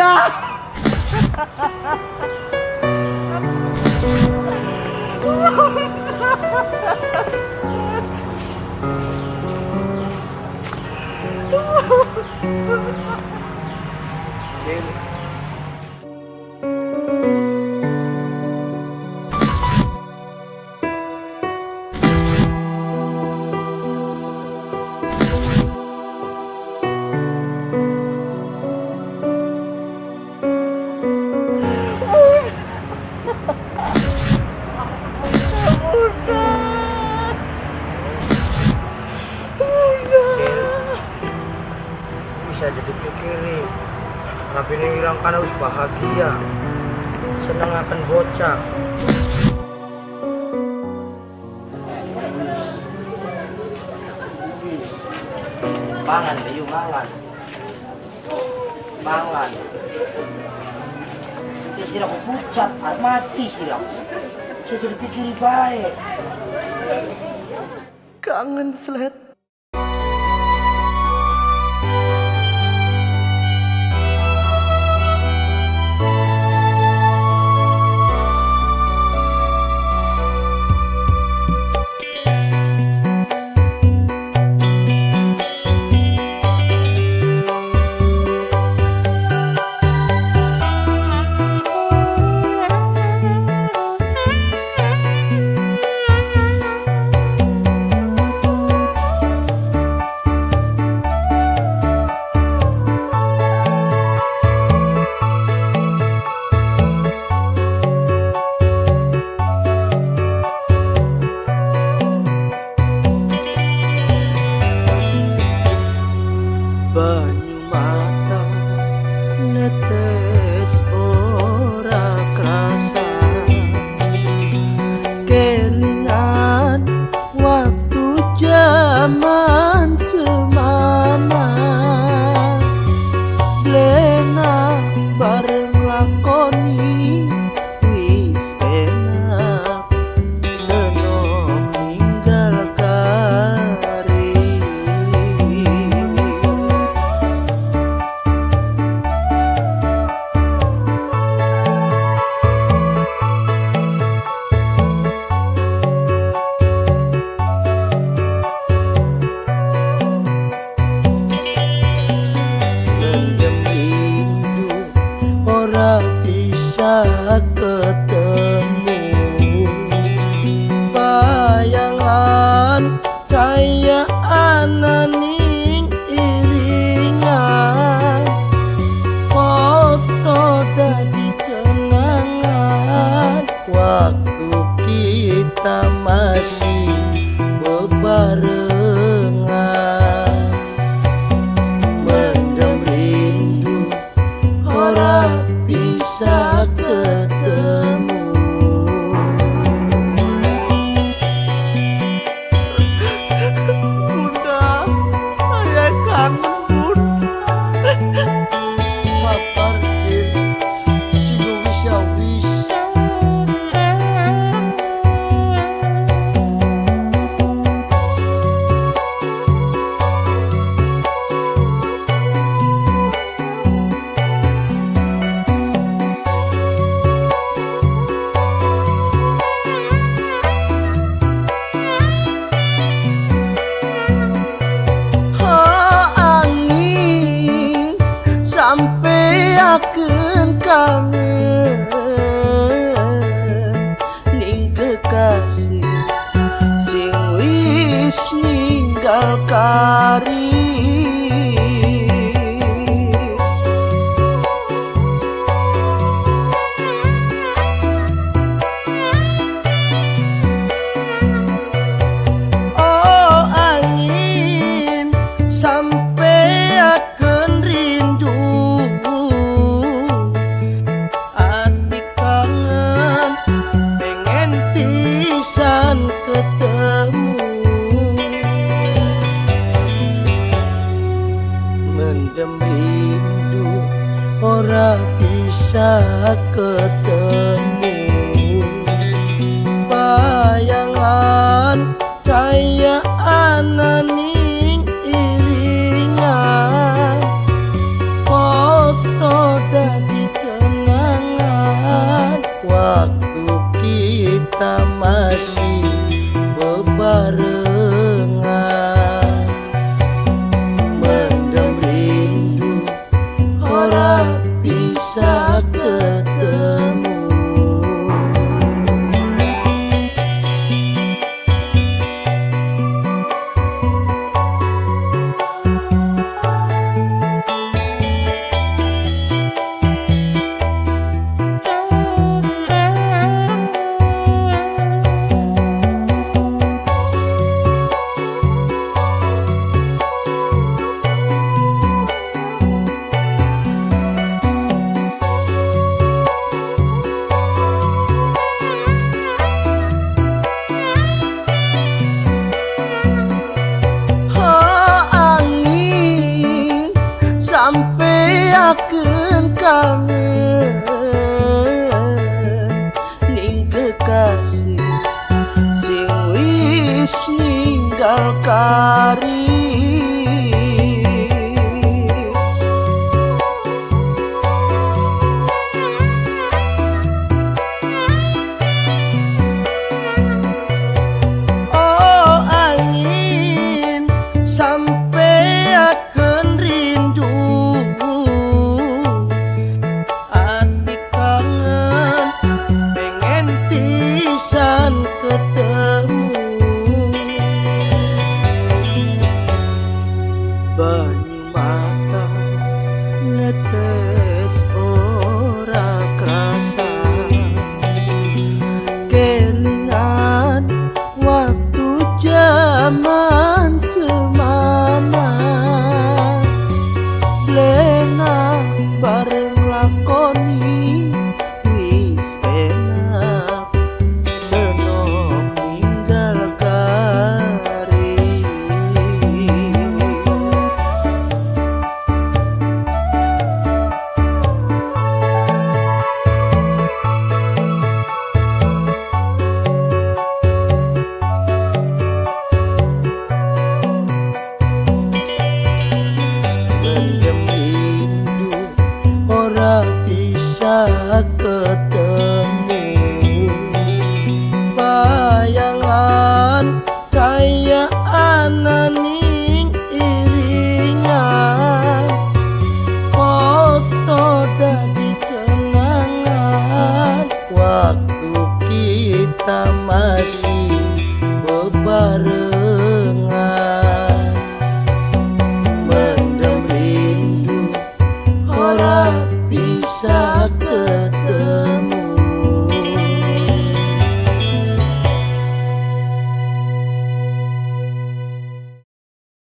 Bunda. Bisa jadi pikirin tapi nirang kan harus bahagia senang akan bocah mangan bayu mangan ya sirah aku pucat mati sirah saya jadi pikirin baik Kangen Slet. Banyu mata netes ora krasa kelingan waktu zaman semana Lena bareng lakoni wis enak seno tinggal kari ora bisa ketemu bayangan kayak ananing iringan foto dari kenangan waktu kita masih bebarengan mendem rindu ora bisa ketemu Bunda, saya kangen Bunda. Sabar Jin, sing wis ya wis. Sampai akan kangen ning kekasih sing wis ninggal kari oh angin sampai akan rindu ketemu mendem rindu ora bisa ketemu bayangan kayak ananing iringan foto dan masih bebarengan. Mendem rindu ora bisa ketemu. Sampai akan kangen ning kekasih sing wis ninggal kari. Oh angin sampai akan rindu, ketemu. Banyu mata netes ora krasa, kelingan waktu zaman semana. Lena bareng lakoni wis enak bisa ketemu. Bayangan kaya ananing iringan, foto dadi kenangan waktu kita masih bebarengan.